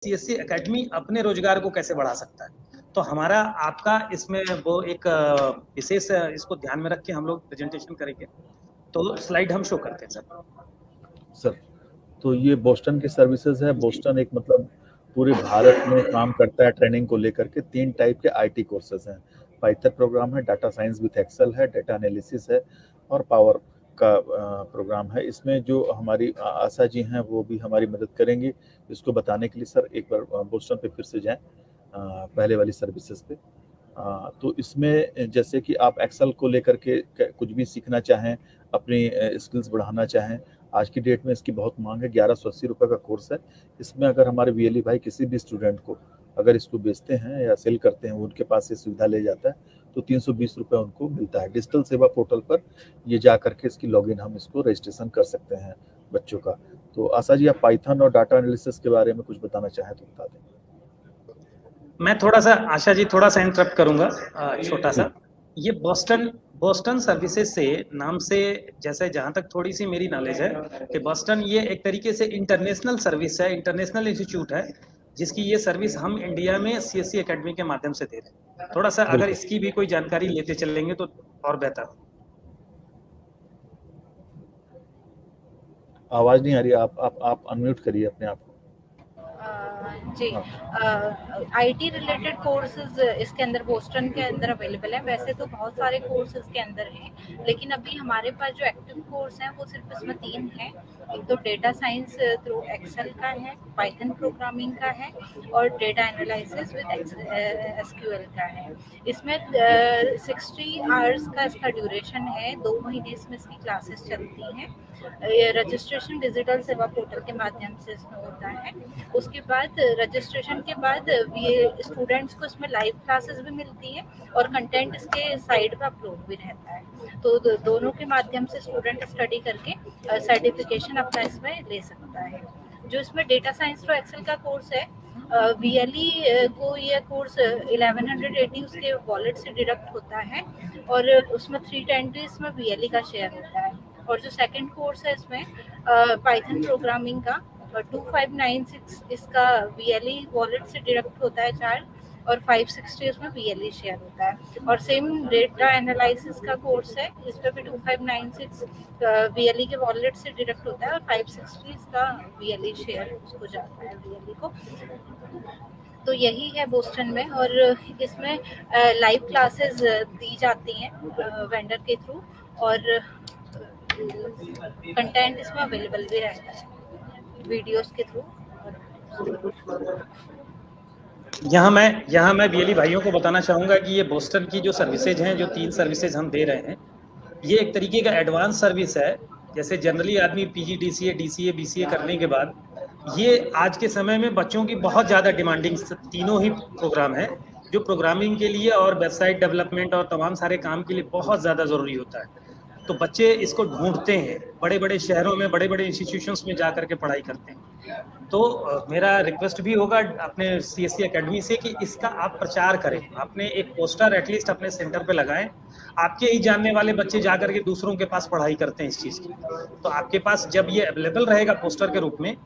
CSC academy अपने रोजगार को कैसे बढ़ा सकता है। तो हमारा आपका इसमें वो एक विशेष इसको ध्यान में रख के हम लोग प्रेजेंटेशन करेंगे। तो स्लाइड हम शो करते हैं सर। तो ये बोस्टन की सर्विसेज है। बोस्टन एक मतलब पूरे भारत में काम करता है ट्रेनिंग को लेकर के। 3 टाइप के आईटी कोर्सेज हैं। पाइथन प्रोग्राम है, डाटा साइंस विथ एक्सेल है, डाटा एनालिसिस है और पावर का प्रोग्राम है। इसमें जो हमारी आशा जी हैं वो भी हमारी मदद करेंगी इसको बताने के लिए। सर एक बार बोस्टन पे फिर से जाएं, पहले वाली सर्विसेज पे। तो इसमें जैसे कि आप एक्सेल को लेकर के कुछ भी सीखना चाहें, अपनी स्किल्स बढ़ाना चाहें, आज की डेट में इसकी बहुत मांग है। 1180 रुपये का कोर्स है। इसमें अगर हमारे वीएलई भाई किसी भी स्टूडेंट को अगर इसको बेचते हैं या सेल करते हैं, उनके पास ये सुविधा ले जाता है तो 320 रुपये उनको मिलता है। डिजिटल सेवा पोर्टल पर ये जा करके इसकी लॉगिन हम इसको रजिस्ट्रेशन कर सकते हैं बच्चों का। तो आशा जी, आप पाइथन और डाटा एनालिसिस के बारे में कुछ बताना चाहें तो बता दें। मैं थोड़ा सा आशा जी थोड़ा सा इंटरप्ट करूंगा छोटा सा। ये बोस्टन सर्विसेज से नाम से, जैसे जहां तक थोड़ी सी मेरी नॉलेज है कि बोस्टन ये एक तरीके से इंटरनेशनल सर्विस है, इंटरनेशनल इंस्टीट्यूट है जिसकी ये सर्विस हम इंडिया में सीएससी एकेडमी के माध्यम से दे रहे हैं। थोड़ा सा अगर इसकी भी कोई जानकारी लेते चलेंगे तो और बेहतर। आवाज नहीं आ रही, आप अनम्यूट करिए अपने आप को। जी, आईटी रिलेटेड कोर्सेज इसके अंदर बोस्टन के अंदर अवेलेबल है। वैसे तो बहुत सारे कोर्सेज के अंदर हैं, लेकिन अभी हमारे पास जो एक्टिव कोर्स हैं वो सिर्फ इसमें 3 हैं। एक तो डेटा साइंस थ्रू एक्सेल का है, पाइथन प्रोग्रामिंग का है और डेटा एनालिसिस विद एसक्यूएल का है। इसमें 60 आवर्स का इसका ड्यूरेशन है। 2 महीने इसमें इसकी क्लासेस चलती हैं। रजिस्ट्रेशन डिजिटल सेवा पोर्टल के माध्यम से इसमें होता है। उसके बाद रजिस्ट्रेशन के बाद ये स्टूडेंट्स को इसमें लाइव क्लासेस भी मिलती है और कंटेंट इसके साइड पे अपलोड भी रहता है। तो दोनों के माध्यम से स्टूडेंट स्टडी करके सर्टिफिकेशन अपना इसमें ले सकता है। जो इसमें डेटा साइंस थ्रू एक्सेल का कोर्स है, वीएलई को ये कोर्स 1180 उसके वॉलेट से डिडक्ट होता है और उसमें 310 इसमें वीएलई का शेयर होता है। और जो सेकंड कोर्स है इसमें पाइथन प्रोग्रामिंग का 2596 इसका वीएलई वॉलेट से डिडक्ट होता है चार्ज और 560 उसमें वीएलई शेयर होता है। और सेम डेटा एनालिसिस का कोर्स है, इस पे भी 2596 वीएलई के वॉलेट से डिडक्ट होता है और 560 इसका वीएलई शेयर उसको जाता है वीएलई को। तो यही है बोस्टन में। और इसमें लाइव क्लासेस दी जाती हैं वेंडर के थ्रू और कंटेंट इसमें अवेलेबल भी रहता है वीडियोस के थ्रू। यहाँ मैं वीएलई भाइयों को बताना चाहूँगा कि ये बोस्टन की जो सर्विसेज हैं, जो 3 सर्विसेज हम दे रहे हैं, ये एक तरीके का एडवांस सर्विस है। जैसे जनरली आदमी पीजीडीसीए, डीसीए, बीसीए करने के बाद ये आज के समय में बच्चों की बहुत ज़्यादा डिमांडिंग तीनों ही प्रोग्राम है, जो प्रोग्रामिंग के लिए और वेबसाइट डेवलपमेंट और तमाम सारे काम के लिए बहुत ज़्यादा ज़रूरी होता है। तो बच्चे इसको ढूंढते हैं, बड़े बड़े शहरों में, बड़े बड़े इंस्टीट्यूशंस में जा करके पढ़ाई करते हैं। तो मेरा रिक्वेस्ट भी होगा अपने सीएससी एकेडमी से कि इसका आप प्रचार करें, अपने एक पोस्टर एटलीस्ट अपने सेंटर पे लगाएं। आपके ही जानने वाले बच्चे जा करके दूसरों के पास पढ़ाई करते हैं इस चीज़ की। तो आपके पास जब ये अवेलेबल रहेगा पोस्टर के रूप में,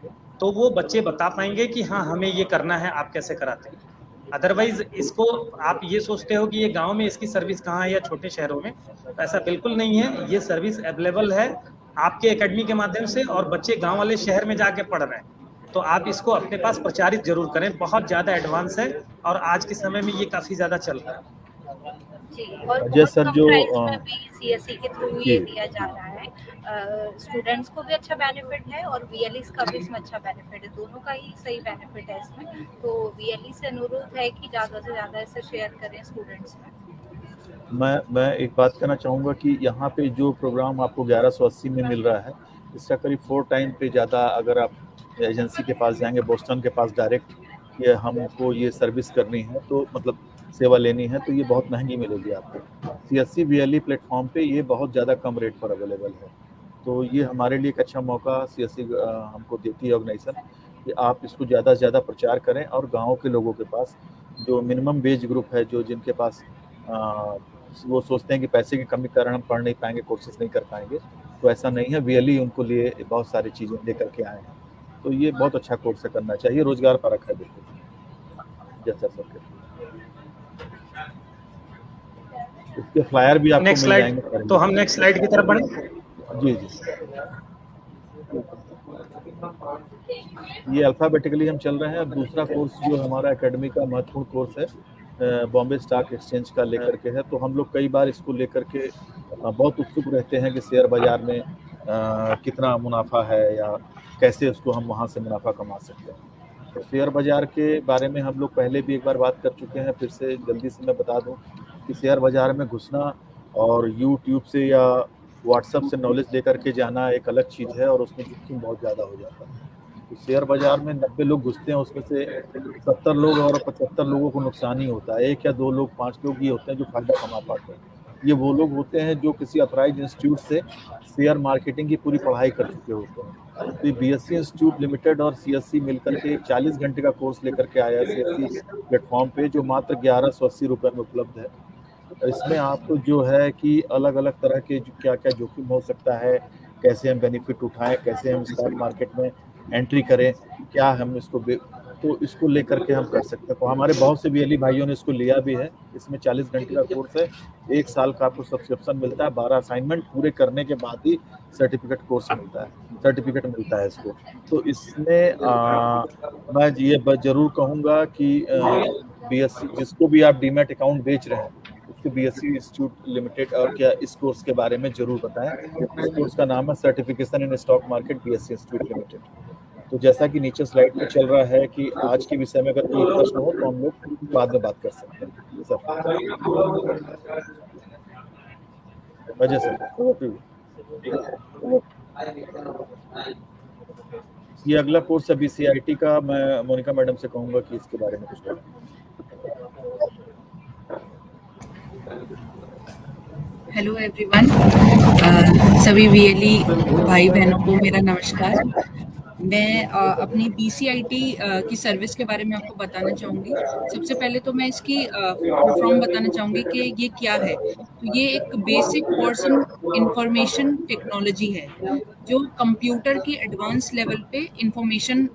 तो वो बच्चे बता पाएंगे कि हाँ हमें ये करना है, आप कैसे कराते हैं। अदरवाइज इसको आप ये सोचते हो कि ये गांव में इसकी सर्विस कहाँ है या छोटे शहरों में, तो ऐसा बिल्कुल नहीं है। ये सर्विस अवेलेबल है आपके एकेडमी के माध्यम से और बच्चे गांव वाले शहर में जाके पढ़ रहे हैं। तो आप इसको अपने पास प्रचारित जरूर करें। बहुत ज़्यादा एडवांस है और आज के समय में ये काफ़ी ज़्यादा चल रहा है। जी, और अजय सर जो भी सीएससी के थ्रू ये दिया जा रहा है। स्टूडेंट्स को भी अच्छा बेनिफिट है और वीएलईस का भी इसमें अच्छा बेनिफिट है। दोनों का ही सही बेनिफिट है इसमें। तो वीएलई से अनुरोध है कि ज़्यादा से ज़्यादा इसे शेयर करें स्टूडेंट्स में। मैं एक बात कहना चाहूँगा कि यहाँ पे जो प्रोग्राम आपको 1180 में मिल रहा है, इसका करीब 4 टाइम पे ज़्यादा अगर आप एजेंसी के पास जाएंगे, बोस्टन के पास डायरेक्ट ये हमको ये सर्विस करनी है तो मतलब सेवा लेनी है, तो ये बहुत महंगी मिलेगी आपको। सीएससी वीएलई प्लेटफॉर्म पे ये बहुत ज़्यादा कम रेट पर अवेलेबल है। तो ये हमारे लिए एक अच्छा मौका सीएससी हमको देती है ऑर्गेनाइजेशन कि आप इसको ज़्यादा से ज़्यादा प्रचार करें और गाँव के लोगों के पास जो मिनिमम वेज ग्रुप है, जो जिनके पास वो सोचते हैं कि पैसे की कमी के कारण हम पढ़ नहीं पाएंगे, कोर्सेज नहीं कर पाएंगे, तो ऐसा नहीं है। वीएलई उनको लिए बहुत सारी चीज़ें लेकर के आए हैं। तो ये बहुत अच्छा कोर्स है, करना चाहिए, रोजगार परक है बिल्कुल। जैसा सब इसके फ्लायर भी आपको नेक्स्ट मिल स्लाइड, जाएंगे। तो हम नेक्स्ट स्लाइड की तरफ बढ़े। जी जी, ये अल्फाबेटिकली हम चल रहे हैं। अब दूसरा कोर्स जो हमारा एकेडमी का महत्वपूर्ण कोर्स है बॉम्बे स्टॉक एक्सचेंज का लेकर के है। तो हम लोग कई बार इसको लेकर के बहुत उत्सुक रहते हैं कि शेयर बाजार में कितना मुनाफा है या कैसे उसको हम वहाँ से मुनाफा कमा सकते हैं। तो शेयर बाजार के बारे में हम लोग पहले भी एक बार बात कर चुके हैं, फिर से जल्दी से मैं बता दूं कि शेयर बाजार में घुसना और यूट्यूब से या व्हाट्सएप से नॉलेज लेकर के जाना एक अलग चीज़ है और उसमें जोखिम बहुत ज़्यादा हो जाता है। तो शेयर बाजार में 90 लोग घुसते हैं, उसमें से 70 लोग और 75 लोगों को नुकसान ही होता है। 1 या 2 लोग 5 लोग ही होते हैं जो फायदा कमा पाते हैं। ये वो लोग होते हैं जो किसी अथॉराइज्ड इंस्टीट्यूट से शेयर मार्केटिंग की पूरी पढ़ाई कर चुके होते हैं। तो बीएससी इंस्टीट्यूट लिमिटेड और सीएससी मिलकर के 40 घंटे का कोर्स लेकर के आया सीएससी प्लेटफॉर्म पे, जो मात्र 1180 रुपये में उपलब्ध है। इसमें आपको जो है कि अलग अलग तरह के क्या क्या जोखिम हो सकता है, कैसे हम बेनिफिट उठाएं, कैसे हम स्टॉक मार्केट में एंट्री करें, क्या हम इसको तो इसको लेकर के हम कर सकते हैं। तो हमारे बहुत से बीएलई भाइयों ने इसको लिया भी है। इसमें 40 घंटे का कोर्स है, 1 साल का आपको सब्सक्रिप्शन मिलता है, 12 असाइनमेंट पूरे करने के बाद ही सर्टिफिकेट मिलता है इसको। तो इसमें मैं ये जरूर कहूँगा कि बीएससी जिसको भी आप डीमैट अकाउंट बेच रहे हैं उसको बीएससी इंस्टीट्यूट लिमिटेड और क्या इस कोर्स के बारे में जरूर बताएं। इस कोर्स का नाम है certification in stock market BSc institute limited. तो जैसा कि नीचे स्लाइड पे चल रहा है कि आज के विषय में अगर कोई प्रश्न हो तो हम लोग बाद में बात कर सकते हैं ये अगला कोर्स है बीसीआईटी का। मैं मोनिका मैडम से कहूंगा कि इसके बारे में कुछ बताएं। हेलो एवरीवन, सभी वीएलई भाई बहनों को मेरा नमस्कार। मैं अपनी बीसीआईटी की सर्विस के बारे में आपको बताना चाहूँगी। सबसे पहले तो मैं इसकी फॉर्म बताना चाहूँगी कि ये क्या है। तो ये एक basic course in information technology है जो कंप्यूटर की एडवांस लेवल पे इंफॉर्मेशन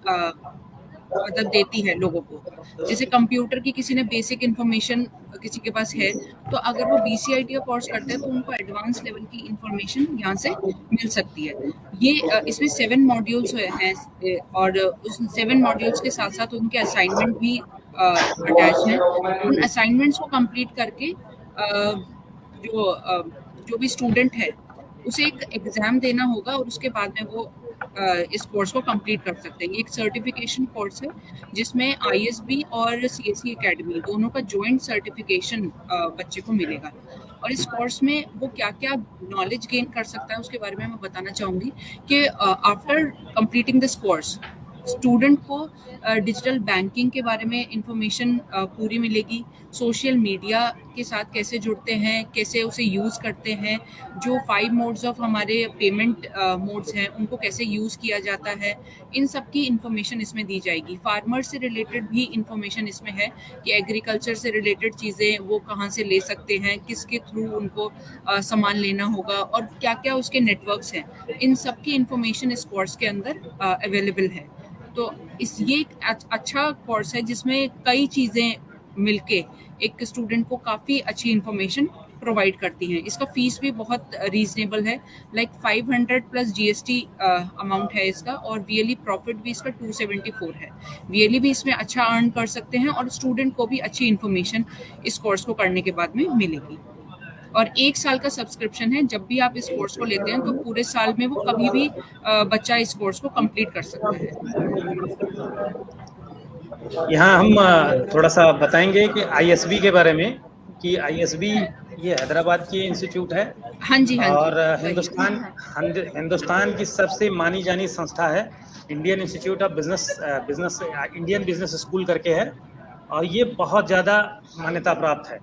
मतलब देती है लोगों को। जैसे कंप्यूटर की किसी ने बेसिक इन्फॉर्मेशन किसी के पास है, तो अगर वो बीसीआईटी का कोर्स करते हैं तो उनको एडवांस लेवल की इन्फॉर्मेशन यहाँ से मिल सकती है। ये इसमें 7 मॉड्यूल्स हैं और उस 7 मॉड्यूल्स के साथ साथ उनके असाइनमेंट भी अटैच हैं। उन असाइनमेंट्स को कंप्लीट करके जो भी स्टूडेंट है उसे एक एग्ज़ाम देना होगा और उसके बाद में वो इस कोर्स को कंप्लीट कर सकते हैं। ये एक सर्टिफिकेशन कोर्स है जिसमें आईएसबी और सीएससी एकेडमी दोनों का जॉइंट सर्टिफिकेशन बच्चे को मिलेगा। और इस कोर्स में वो क्या क्या नॉलेज गेन कर सकता है उसके बारे में मैं बताना चाहूँगी कि after completing this course student को डिजिटल बैंकिंग के बारे में इंफॉर्मेशन पूरी मिलेगी, सोशल मीडिया के साथ कैसे जुड़ते हैं, कैसे उसे यूज़ करते हैं, जो 5 मोड्स ऑफ हमारे पेमेंट मोड्स हैं उनको कैसे यूज़ किया जाता है, इन सब की इंफॉर्मेशन इसमें दी जाएगी। फार्मर से रिलेटेड भी इंफॉर्मेशन इसमें है कि एग्रीकल्चर से रिलेटेड चीज़ें वो कहाँ से ले सकते हैं, किसके थ्रू उनको सामान लेना होगा और क्या क्या उसके नेटवर्क्स हैं, इन सब की इंफॉर्मेशन इस कोर्स के अंदर अवेलेबल है। तो ये एक अच्छा कोर्स है जिसमें कई चीज़ें मिलके एक स्टूडेंट को काफ़ी अच्छी इन्फॉर्मेशन प्रोवाइड करती हैं। इसका फीस भी बहुत रीजनेबल है, लाइक 500 प्लस जीएसटी अमाउंट है इसका, और वीएलई प्रॉफिट भी इसका 274 है। वीएलई भी इसमें अच्छा अर्न कर सकते हैं और स्टूडेंट को भी अच्छी इन्फॉर्मेशन इस कोर्स को करने के बाद में मिलेगी। और 1 साल का सब्सक्रिप्शन है। जब भी आप इस कोर्स को लेते हैं तो पूरे साल में वो कभी भी बच्चा इस कोर्स को कंप्लीट कर सकता है। यहाँ हम थोड़ा सा बताएंगे कि आईएसबी के बारे में कि आईएसबी ये हैदराबाद की इंस्टीट्यूट है। हाँ जी, हाँ और हिंदुस्तान की सबसे मानी जानी संस्था है, Indian institute of business Indian business school करके है, और ये बहुत ज़्यादा मान्यता प्राप्त है।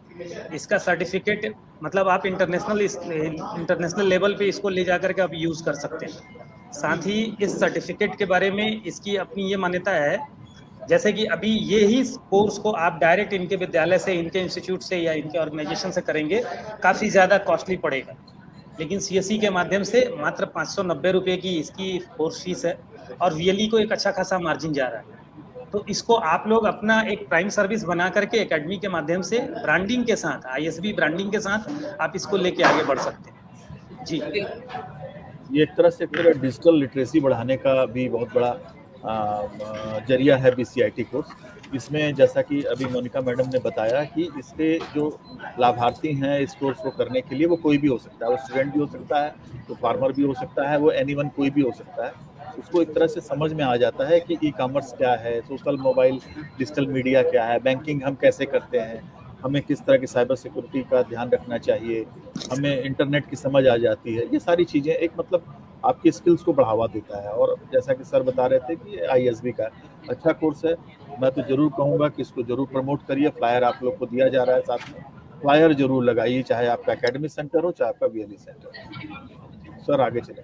इसका सर्टिफिकेट मतलब आप इंटरनेशनल लेवल पे इसको ले जाकर के आप यूज़ कर सकते हैं। साथ ही इस सर्टिफिकेट के बारे में इसकी अपनी ये मान्यता है, जैसे कि अभी ये ही कोर्स को आप डायरेक्ट इनके विद्यालय से, इनके इंस्टीट्यूट से या इनके ऑर्गेनाइजेशन से करेंगे, काफ़ी ज़्यादा कॉस्टली पड़ेगा। लेकिन सीएससी के माध्यम से मात्र 590 रुपये की इसकी कोर्स फीस है और वीएलई को एक अच्छा खासा मार्जिन जा रहा है। तो इसको आप लोग अपना एक प्राइम सर्विस बना करके एकेडमी के माध्यम से ब्रांडिंग के साथ, आईएसबी ब्रांडिंग के साथ आप इसको लेके आगे बढ़ सकते हैं। जी, ये एक तरह से पूरा डिजिटल लिटरेसी बढ़ाने का भी बहुत बड़ा जरिया है बीसीआईटी कोर्स। इसमें जैसा कि अभी मोनिका मैडम ने बताया कि इसके जो लाभार्थी हैं इस कोर्स को करने के लिए वो कोई भी हो सकता है, वो स्टूडेंट भी हो सकता है, तो फार्मर भी हो सकता है, वो एनीवन कोई भी हो सकता है। उसको एक तरह से समझ में आ जाता है कि ई कॉमर्स क्या है, सोशल मोबाइल डिजिटल मीडिया क्या है, बैंकिंग हम कैसे करते हैं, हमें किस तरह की साइबर सिक्योरिटी का ध्यान रखना चाहिए, हमें इंटरनेट की समझ आ जाती है। ये सारी चीज़ें एक मतलब आपकी स्किल्स को बढ़ावा देता है। और जैसा कि सर बता रहे थे कि आईएसबी का अच्छा कोर्स है, मैं तो ज़रूर कहूँगा कि इसको ज़रूर प्रमोट करिए। फ्लायर आप लोग को दिया जा रहा है, साथ में फ्लायर ज़रूर लगाइए, चाहे आपका एकेडमी सेंटर हो चाहे आपका वीएलई सेंटर हो। सर आगे चलें।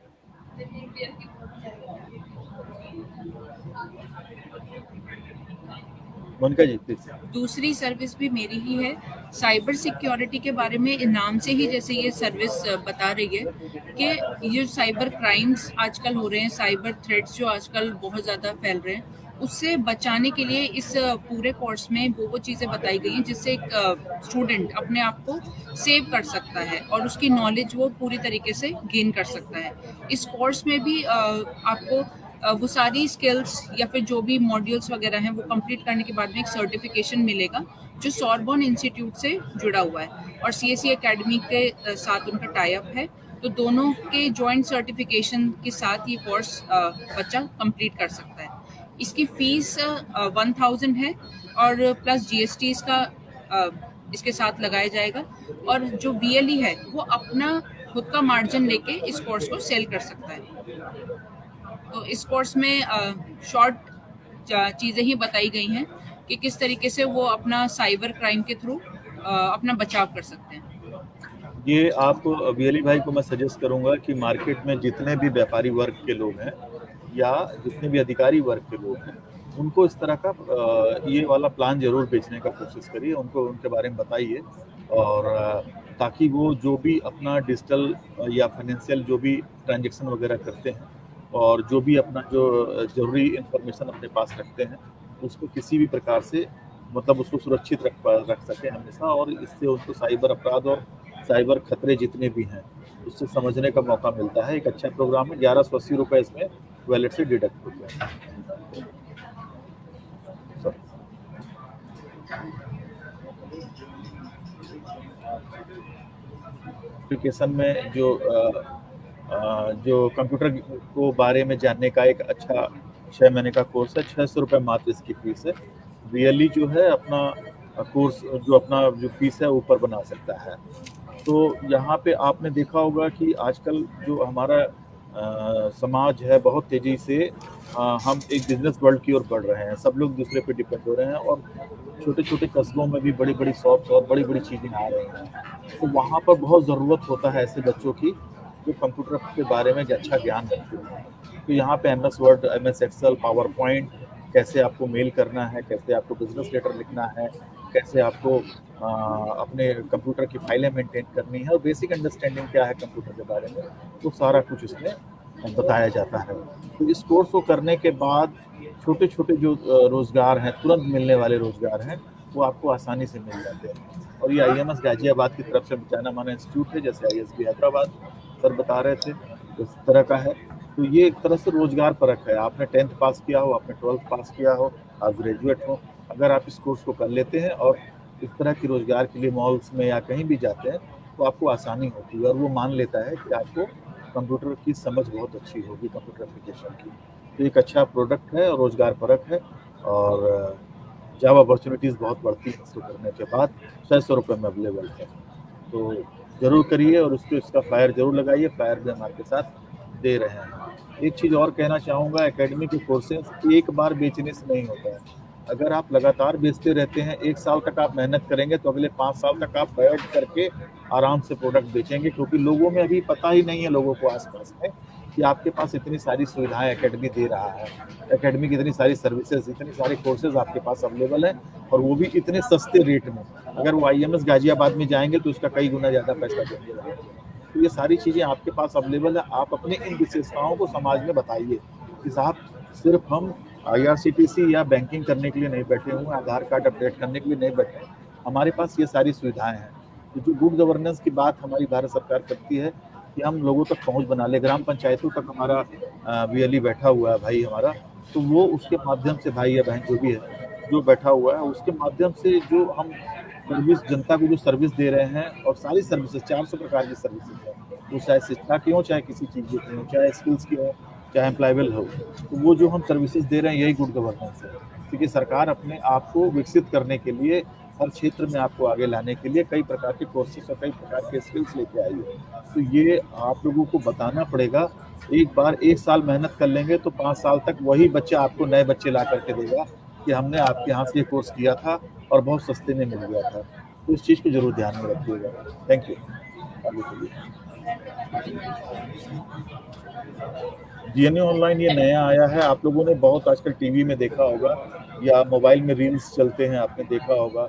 मोनिका जी प्लीज। दूसरी सर्विस भी मेरी ही है। साइबर सिक्योरिटी के बारे में नाम से ही जैसे ये सर्विस बता रही है कि ये साइबर क्राइम्स आजकल हो रहे हैं, साइबर थ्रेट्स जो आजकल बहुत ज़्यादा फैल रहे हैं, उससे बचाने के लिए इस पूरे कोर्स में वो चीज़ें बताई गई हैं जिससे एक स्टूडेंट अपने आप को सेव कर सकता है और उसकी नॉलेज वो पूरी तरीके से गेन कर सकता है। इस कोर्स में भी आपको वो सारी स्किल्स या फिर जो भी मॉड्यूल्स वगैरह हैं वो कंप्लीट करने के बाद में एक सर्टिफिकेशन मिलेगा जो सॉर्बोन इंस्टीट्यूट से जुड़ा हुआ है और सीएससी एकेडमी के साथ उनका टाई अप है। तो दोनों के जॉइंट सर्टिफिकेशन के साथ ये कोर्स बच्चा कंप्लीट कर सकता है। इसकी फीस 1000 है और प्लस जीएसटी इसका इसके साथ लगाया जाएगा और जो वीएलई है वो अपना खुद का मार्जिन लेके इस कोर्स को सेल कर सकता है। तो इस कोर्स में शॉर्ट चीज़ें ही बताई गई हैं कि किस तरीके से वो अपना साइबर क्राइम के थ्रू अपना बचाव कर सकते हैं। ये आप वीएलई भाई को मैं सजेस्ट करूंगा कि मार्केट में जितने भी व्यापारी वर्ग के लोग हैं या जितने भी अधिकारी वर्ग के लोग हैं उनको इस तरह का ये वाला प्लान जरूर बेचने का कोशिश करिए, उनको उनके बारे में बताइए और ताकि वो जो भी अपना डिजिटल या फाइनेंशियल जो भी ट्रांजेक्शन वगैरह करते हैं और जो भी अपना जो जरूरी इंफॉर्मेशन अपने पास रखते हैं उसको किसी भी प्रकार से मतलब उसको सुरक्षित रख सके हमेशा, और इससे उनको साइबर अपराध और साइबर खतरे जितने भी हैं उससे समझने का मौका मिलता है। एक अच्छा प्रोग्राम है। 1180 रुपये इसमें वैलेट से डिडक्ट होते हैं। एप्लीकेशन में जो कंप्यूटर को बारे में जानने का एक अच्छा 6 महीने का कोर्स है। 600 रुपये मात्र इसकी फीस है। वीएलई जो है अपना कोर्स जो अपना जो फीस है ऊपर बना सकता है। तो यहाँ पे आपने देखा होगा कि आजकल जो हमारा समाज है बहुत तेज़ी से हम एक बिजनेस वर्ल्ड की ओर बढ़ रहे हैं। सब लोग दूसरे पे डिपेंड हो रहे हैं और छोटे छोटे कस्बों में भी बड़ी बड़ी शॉप्स और बड़ी बड़ी चीज़ें आ रही हैं। तो वहाँ पर बहुत ज़रूरत होता है ऐसे बच्चों की जो कंप्यूटर के बारे में अच्छा ज्ञान रखते हैं। तो यहाँ पे MS Word, MS Excel, PowerPoint, कैसे आपको मेल करना है, कैसे आपको बिजनेस लेटर लिखना है, कैसे आपको अपने कंप्यूटर की फाइलें मेंटेन करनी है और बेसिक अंडरस्टैंडिंग क्या है कंप्यूटर के बारे में, तो सारा कुछ इसमें बताया जाता है। तो इस कोर्स को करने के बाद छोटे छोटे जो रोज़गार हैं, तुरंत मिलने वाले रोज़गार हैं, वो आपको आसानी से मिल जाते हैं। और ये IMS गाजियाबाद की तरफ से जाना माना इंस्टीट्यूट है, जैसे ISB हैदराबाद सर बता रहे थे इस तरह का है। तो ये एक तरह से रोज़गार परक है। आपने 10th पास किया हो, आपने 12th पास किया हो, आप ग्रेजुएट हो, अगर आप इस कोर्स को कर लेते हैं और इस तरह की रोज़गार के लिए मॉल्स में या कहीं भी जाते हैं तो आपको आसानी होती है और वो मान लेता है कि आपको कंप्यूटर की समझ बहुत अच्छी होगी, कंप्यूटर एप्लीकेशन की। तो एक अच्छा प्रोडक्ट है और रोज़गार परक है और जॉब अपॉर्चुनिटीज़ बहुत बढ़ती हैं इसको करने के बाद। 600 रुपये में अवेलेबल है, तो ज़रूर करिए और उसको इसका फ्लायर ज़रूर लगाइए। फ्लायर भी हमारे साथ दे रहे हैं। एक चीज़ और कहना चाहूँगा, एकेडमी के कोर्सेज एक बार बेचने से नहीं होता है। अगर आप लगातार बेचते रहते हैं, 1 साल तक आप मेहनत करेंगे तो अगले 5 साल तक आप बैठ करके आराम से प्रोडक्ट बेचेंगे, क्योंकि लोगों में अभी पता ही नहीं है, लोगों को आसपास में, कि आपके पास इतनी सारी सुविधाएं एकेडमी दे रहा है। एकेडमी की इतनी सारी सर्विसेज, इतने सारे कोर्सेज आपके पास अवेलेबल हैं और वो भी इतने सस्ते रेट में। अगर वो IMS गाजियाबाद में जाएंगे तो उसका कई गुना ज़्यादा पैसा देंगे। तो ये सारी चीज़ें आपके पास अवेलेबल है। आप अपने इन विशेषताओं को समाज में बताइए कि साहब सिर्फ हम IRCTC या बैंकिंग करने के लिए नहीं बैठे हुए, आधार कार्ड अपडेट करने के लिए नहीं बैठे हैं, हमारे पास ये सारी सुविधाएं हैं। तो जो गुड गवर्नेंस की बात हमारी भारत सरकार करती है कि हम लोगों तक पहुंच बना ले, ग्राम पंचायतों तक हमारा VLE बैठा हुआ है भाई हमारा, तो वो उसके माध्यम से भाई या बहन जो भी है जो बैठा हुआ है उसके माध्यम से जो हम सर्विस जनता को जो सर्विस दे रहे हैं, और सारी सर्विसेज 400 प्रकार की सर्विसेज है, वो चाहे शिक्षा की हो, चाहे किसी चीज़ की हो, चाहे स्किल्स की हो, चाहे एम्प्लॉयबल हो, तो वो जो हम सर्विसेज दे रहे हैं यही गुड गवर्नेंस है। क्योंकि सरकार अपने आप को विकसित करने के लिए, हर क्षेत्र में आपको आगे लाने के लिए कई प्रकार के कोर्सेज और कई प्रकार के स्किल्स लेके आई है। तो ये आप लोगों को बताना पड़ेगा। एक बार 1 साल मेहनत कर लेंगे तो 5 साल तक वही बच्चा आपको नए बच्चे ला करके देगा कि हमने आपके यहाँ से ये कोर्स किया था और बहुत सस्ते में मिल गया था। तो इस चीज़ को जरूर ध्यान में रखिएगा। Thank you. आगे चलिए। GNU ऑनलाइन ये नया आया है, आप लोगों ने बहुत आजकल टीवी में देखा होगा या मोबाइल में रील्स चलते हैं आपने देखा होगा,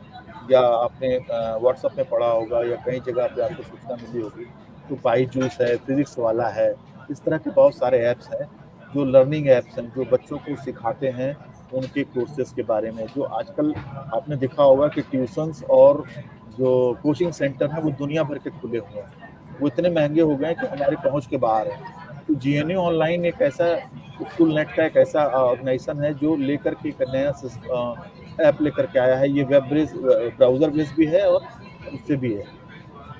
या आपने व्हाट्सएप में पढ़ा होगा, या कई जगह पे आपको सूचना मिली होगी। तो बाईजूस है, फिजिक्स वाला है, इस तरह के बहुत सारे ऐप्स हैं जो लर्निंग ऐप्स हैं, जो बच्चों को सिखाते हैं उनके कोर्सेज के बारे में। जो आजकल आपने देखा होगा कि ट्यूशन्स और जो कोचिंग सेंटर हैं वो दुनिया भर के खुले हुए हैं, वो इतने महंगे हो गए हैं कि हमारी पहुंच के बाहर है। तो GNU ऑनलाइन एक ऐसा स्कूल नेट का एक ऐसा ऑर्गेनाइजेशन है जो लेकर के एक नया ऐप लेकर के आया है। ये वेब बेस ब्राउज़र बेस भी है और उससे भी है।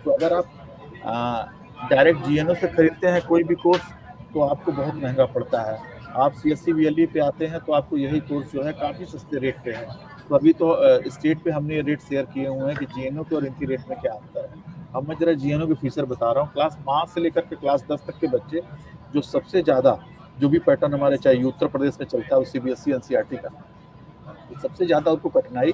तो अगर आप डायरेक्ट GNU से खरीदते हैं कोई भी कोर्स तो आपको बहुत महंगा पड़ता है। आप CSC VLE पे आते हैं तो आपको यही कोर्स जो है काफ़ी सस्ते रेट पे है। तो अभी तो स्टेट पे हमने रेट शेयर किए हुए हैं कि GNU के और इनकी रेट में क्या अंतर है। अब मैं जरा GNU के फीचर बता रहा हूँ। क्लास 5 से लेकर के क्लास 10 तक के बच्चे जो सबसे ज़्यादा जो भी पैटर्न हमारे चाहे उत्तर प्रदेश में चलता है CBSE NCERT का, तो सबसे ज़्यादा उनको कठिनाई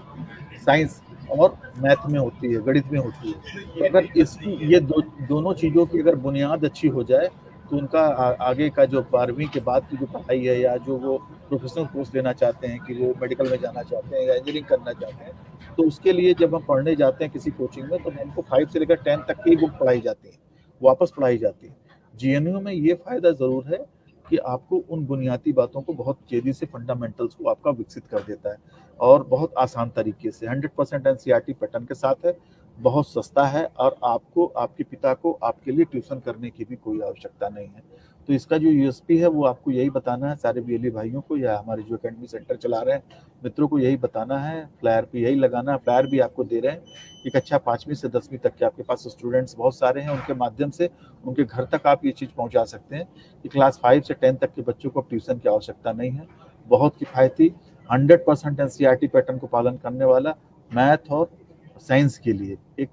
साइंस और मैथ में होती है, गणित में होती है। तो अगर इसकी ये दोनों चीज़ों की अगर बुनियाद अच्छी हो जाए तो उनका आगे का जो 12वीं के बाद की जो पढ़ाई है, या जो वो प्रोफेशनल कोर्स लेना चाहते हैं कि वो मेडिकल में जाना चाहते हैं या इंजीनियरिंग करना चाहते हैं, तो उसके लिए जब हम पढ़ने जाते हैं किसी कोचिंग में तो हमको 5 से लेकर 10 तक की बुक पढ़ाई जाती है, वापस पढ़ाई जाती है। GNU में ये फ़ायदा ज़रूर है कि आपको उन बुनियादी बातों को बहुत तेज़ी से फंडामेंटल्स को आपका विकसित कर देता है और बहुत आसान तरीके से 100% NCERT पैटर्न के साथ है, बहुत सस्ता है, और आपको आपके पिता को आपके लिए ट्यूशन करने की भी कोई आवश्यकता नहीं है। तो इसका जो USP है वो आपको यही बताना है सारे VLE भाइयों को, या हमारे जो एकेडमी सेंटर चला रहे हैं मित्रों को यही बताना है, फ्लायर पे यही लगाना है। फ्लायर भी आपको दे रहे हैं कि कक्षा 5वीं से 10वीं तक के आपके पास स्टूडेंट्स बहुत सारे हैं, उनके माध्यम से उनके घर तक आप ये चीज़ पहुँचा सकते हैं कि क्लास 5 से 10 तक के बच्चों को ट्यूशन की आवश्यकता नहीं है। बहुत किफ़ायती 100% NCERT पैटर्न को पालन करने वाला मैथ और साइंस के लिए एक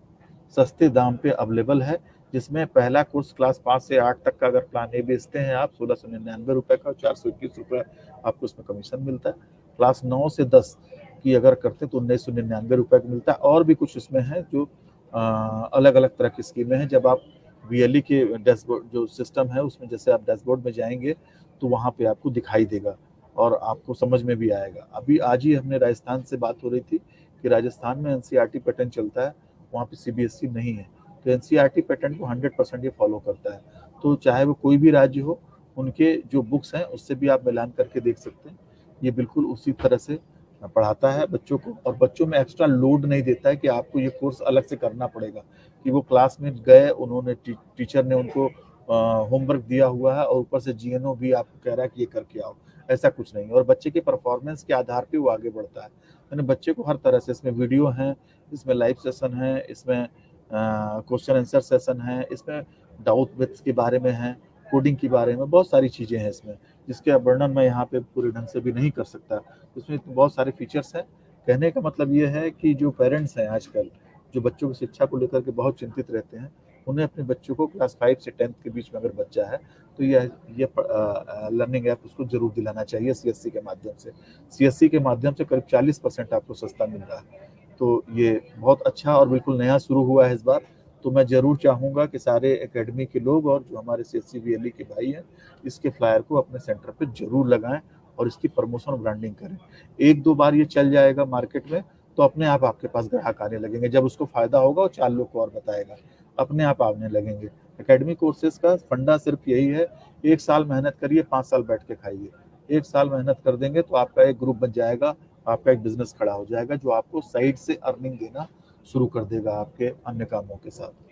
सस्ते दाम पे अवेलेबल है, जिसमें पहला कोर्स क्लास 5 से 8 तक का अगर प्लान ए बेचते हैं आप 1699 रुपये का, 421 रुपये आपको उसमें कमीशन मिलता है। क्लास 9 से 10 की अगर करते हैं तो 1999 रुपये का मिलता है। और भी कुछ इसमें है जो अलग अलग तरह की स्कीमें हैं। जब आप VLE के डैशबोर्ड जो सिस्टम है उसमें जैसे आप डैशबोर्ड में जाएंगे तो वहाँ पे आपको दिखाई देगा और आपको समझ में भी आएगा। अभी आज ही हमने राजस्थान से बात हो रही थी कि राजस्थान में NCERT पैटर्न चलता है, वहाँ पे CBSE नहीं है, तो NCERT पैटर्न को 100% ये फॉलो करता है। तो चाहे वो कोई भी राज्य हो, उनके जो बुक्स हैं उससे भी आप मिलान करके देख सकते हैं। ये बिल्कुल उसी तरह से पढ़ाता है बच्चों को, और बच्चों में एक्स्ट्रा लोड नहीं देता है कि आपको ये कोर्स अलग से करना पड़ेगा, कि वो क्लास में गए, उन्होंने टीचर ने उनको होमवर्क दिया हुआ है और ऊपर से GNO भी आपको कह रहा है कि ये करके आओ, ऐसा कुछ नहीं है। और बच्चे के परफॉर्मेंस के आधार पे वो आगे बढ़ता है। यानी बच्चे को हर तरह से, इसमें वीडियो हैं, इसमें लाइव सेशन है, इसमें क्वेश्चन आंसर सेशन है, इसमें डाउट विथ्स के बारे में है, कोडिंग के बारे में बहुत सारी चीज़ें हैं इसमें, जिसके वर्णन मैं यहाँ पे पूरे ढंग से भी नहीं कर सकता। इसमें बहुत सारे फीचर्स हैं। कहने का मतलब ये है कि जो पेरेंट्स हैं आजकल, जो बच्चों की शिक्षा को लेकर के बहुत चिंतित रहते हैं, उन्हें अपने बच्चों को क्लास 5 से 10th के बीच में अगर बच्चा है तो ये लर्निंग ऐप उसको जरूर दिलाना चाहिए CSC के माध्यम से। CSC के माध्यम से करीब 40% आपको सस्ता मिल रहा है। तो ये बहुत अच्छा और बिल्कुल नया शुरू हुआ है इस बार। तो मैं ज़रूर चाहूँगा कि सारे एकेडमी के लोग और जो हमारे CSC VLE के भाई हैं, इसके फ्लायर को अपने सेंटर पे ज़रूर लगाएं और इसकी प्रमोशन और ब्रांडिंग करें। 1-2 बार ये चल जाएगा मार्केट में तो अपने आप आपके पास ग्राहक आने लगेंगे। जब उसको फ़ायदा होगा वो 4 लोग को और बताएगा, अपने आप आने लगेंगे। एकेडमी कोर्सेज का फंडा सिर्फ यही है, 1 साल मेहनत करिए, 5 साल बैठ के खाइए। 1 साल मेहनत कर देंगे तो आपका एक ग्रुप बन जाएगा, आपका एक बिजनेस खड़ा हो जाएगा जो आपको साइड से अर्निंग देना शुरू कर देगा आपके अन्य कामों के साथ।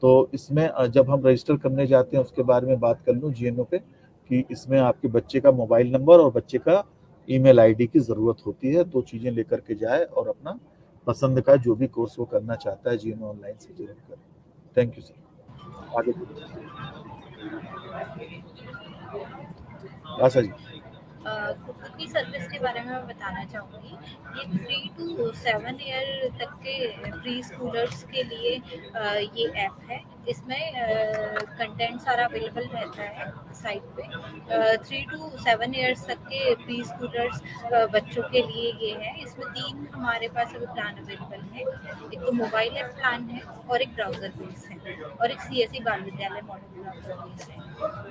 तो इसमें जब हम रजिस्टर करने जाते हैं उसके बारे में बात कर लूँ GNO पे, कि इसमें आपके बच्चे का मोबाइल नंबर और बच्चे का ईमेल आईडी की ज़रूरत होती है। 2 चीज़ें लेकर के जाए और अपना पसंद का जो भी कोर्स वो करना चाहता है GNO ऑनलाइन से जरूर करें। Thank you sir. आगे आशा जी। कुकी सर्विस के बारे में मैं बताना चाहूँगी। ये 3 to 7 ईयर तक के प्री स्कूलर्स के लिए ये ऐप है। इसमें कंटेंट सारा अवेलेबल रहता है साइट पे। 3 to 7 ईयर्स तक के प्री स्कूलर्स बच्चों के लिए ये है। इसमें 3 हमारे पास अभी प्लान अवेलेबल है। एक तो मोबाइल ऐप प्लान है और एक ब्राउज़र बेस है और एक CSE बाल विद्यालय मॉडल ब्राउज़र बेस है।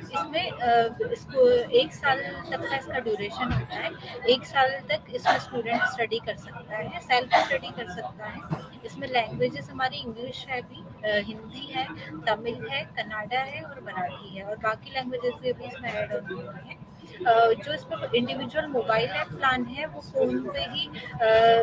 इसमें इसको 1 साल तक का इसका ड्यूरेशन होता है। 1 साल तक इसमें स्टूडेंट स्टडी कर सकता है, सेल्फ स्टडी कर सकता है। इसमें लैंग्वेजेस हमारी इंग्लिश है भी, हिंदी है, तमिल है, कन्नड़ा है और मराठी है और बाकी लैंग्वेजेस भी इसमें ऐड ऑन हुए हैं। जो इसमें इंडिविजुअल मोबाइल ऐप प्लान है वो फ़ोन पे ही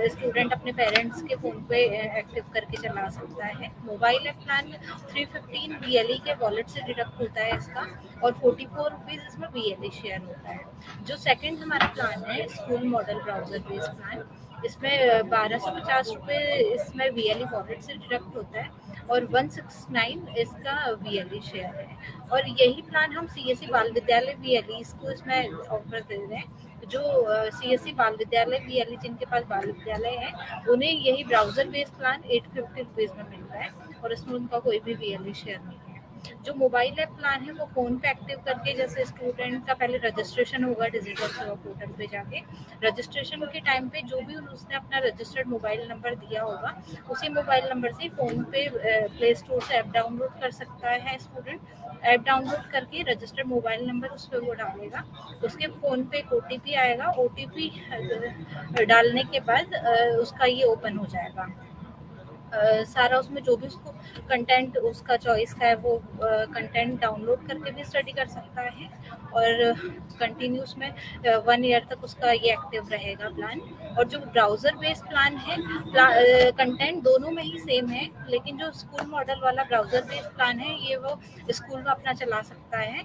स्टूडेंट अपने पेरेंट्स के फ़ोन पे एक्टिव करके चला सकता है। मोबाइल ऐप प्लान 315 BLE के वॉलेट से डिडक्ट होता है इसका और 44 रुपीज़ इसमें BLE शेयर होता है। जो सेकंड हमारा प्लान है school model browser based plan, इसमें 1250 रुपये इसमें BLE वॉलेट से डिडक्ट होता है और 169 इसका BLE शेयर है। और यही प्लान हम CSE बाल विद्यालय BLE इसको इसमें ऑफर दे रहे हैं। जो CSE बाल विद्यालय BLE जिनके पास बाल विद्यालय है उन्हें यही ब्राउज़र बेस्ड प्लान 850 रुपीज़ में मिल रहा है और इसमें उनका कोई भी BLE शेयर नहीं है। जो मोबाइल ऐप प्लान है वो फ़ोन पे एक्टिव करके, जैसे स्टूडेंट का पहले रजिस्ट्रेशन होगा डिजिटल सेवा पोर्टल पे जाके, रजिस्ट्रेशन के टाइम पे जो भी उसने अपना रजिस्टर्ड मोबाइल नंबर दिया होगा उसी मोबाइल नंबर से फ़ोन पे प्ले स्टोर से ऐप डाउनलोड कर सकता है स्टूडेंट। ऐप डाउनलोड करके रजिस्टर्ड मोबाइल नंबर उस पर वो डालेगा, उसके फ़ोन पे एक OTP आएगा। OTP डालने के बाद उसका ये ओपन हो जाएगा। सारा उसमें जो भी उसको कंटेंट उसका चॉइस का है वो कंटेंट डाउनलोड करके भी स्टडी कर सकता है और कंटिन्यूस में 1 ईयर तक उसका ये एक्टिव रहेगा प्लान। और जो ब्राउज़र बेस्ड प्लान है कंटेंट दोनों में ही सेम है, लेकिन जो स्कूल मॉडल वाला ब्राउज़र बेस्ड प्लान है ये वो स्कूल में अपना चला सकता है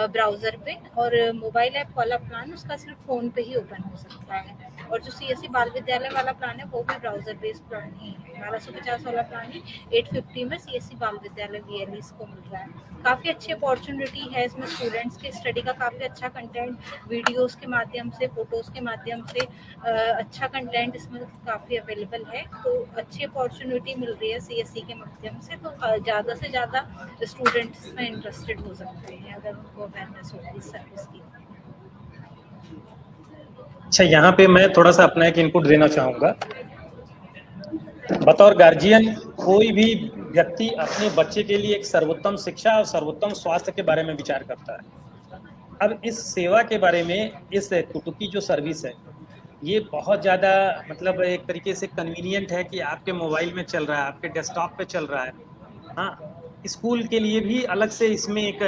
ब्राउज़र पे, और मोबाइल ऐप वाला प्लान उसका सिर्फ फ़ोन पे ही ओपन हो सकता है। और जो CSE बाल विद्यालय वाला प्लान है वो भी ब्राउज़र बेस्ड प्लान ही है। 1250 वाला प्लान ही 850 में CSE बाल विद्यालय BLE को मिल रहा है। काफ़ी अच्छी अपॉर्चुनिटी है इसमें स्टूडेंट्स के स्टडी का। काफ़ी अच्छा कंटेंट वीडियोस के माध्यम से, फोटोज़ के माध्यम से अच्छा कंटेंट इसमें काफ़ी अवेलेबल है। तो अच्छी अपॉर्चुनिटी मिल रही है CSE के माध्यम से, तो ज़्यादा से ज़्यादा स्टूडेंट्स इसमें इंटरेस्टेड हो सकते हैं अगर उनको अवेयरनेस होगी इस सर्विस की। अच्छा, यहाँ पे मैं थोड़ा सा अपना एक इनपुट देना चाहूँगा। बतौर गार्जियन कोई भी व्यक्ति अपने बच्चे के लिए एक सर्वोत्तम शिक्षा और सर्वोत्तम स्वास्थ्य के बारे में विचार करता है। अब इस सेवा के बारे में, इस कुटुकी जो सर्विस है ये बहुत ज़्यादा मतलब एक तरीके से कन्वीनियंट है कि आपके मोबाइल में चल रहा है, आपके डेस्कटॉप पे चल रहा है। हाँ, स्कूल के लिए भी अलग से इसमें एक